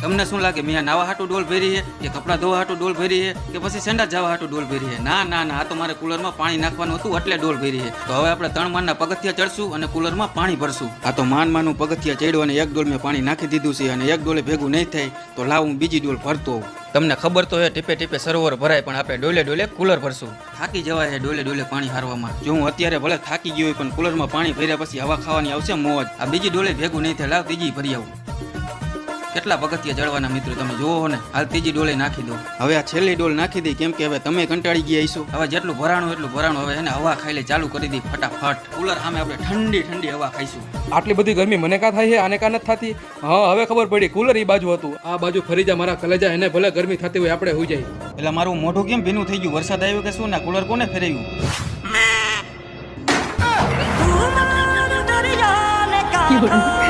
તમને શું લાગે મેં નાવા હાટું ડોલ ભરી છે કે કપડાં ધોવા હાટું ડોલ ભરી છે કે પછી સેંડા જવા હાટું ડોલ ભરી છે? ના ના ના, આ તો મારે કુલરમાં પાણી નાખવાનું હતું એટલે ડોલ ભરી છે. તો હવે આપણે 3 માળના પગથિયા ચડશું અને કુલરમાં પાણી ભરશું. આ તો માનનું પગથિયા ચડ્યું અને એક ડોલ મેં પાણી નાખી દીધું છે અને એક ડોલે ભેગું નહીં થાય તો લાવ હું બીજી ડોલ ભરતો હોઉં. તમને ખબર તો હે ટીપે ટીપે સરોવર ભરાય, પણ આપણે ડોલે ડોલે કુલર ભરશું. થાકી જવાય છે ડોલે ડોલે પાણી હારવામાં. જો હું અત્યારે ભલે થાકી ગયો હોય પણ કુલરમાં પાણી ભર્યા પછી હવા ખાવાની આવશે મોજ. આ બીજી ડોલે ભેગું નહીં થાય, લાવ ત્રીજી ભરી આવું. કેટલા પગથિયા ચડવાના મિત્રો તમે જોવો ને. હાલ ત્રીજી ડોલે નાખી દો. હવે આ છેલ્લી ડોલ નાખી દઈ કેમ કે હવે તમે કંટાળી ગયા છો. હવે જેટલું ભરાણું એટલું ભરાણું. હવે એને હવા ખાઈ લે ચાલુ કરી દી ફટાફટ. કુલર સામે આપણે ઠંડી ઠંડી હવા ખાઈશું. આટલી બધી ગરમી મને કાં થાય છે, આને કાં નથી થતી? હા હવે ખબર પડી, કુલર એ બાજુ હતું, આ બાજુ ફરી જા મારા કલેજા. એને ભલે ગરમી થતી હોય આપણે હોઈ જાય. એટલે મારું મોઢું કેમ ભીનું થઈ ગયું? વરસાદ આવ્યો કે શું? ને કુલર કોને ફેરવ્યું? You're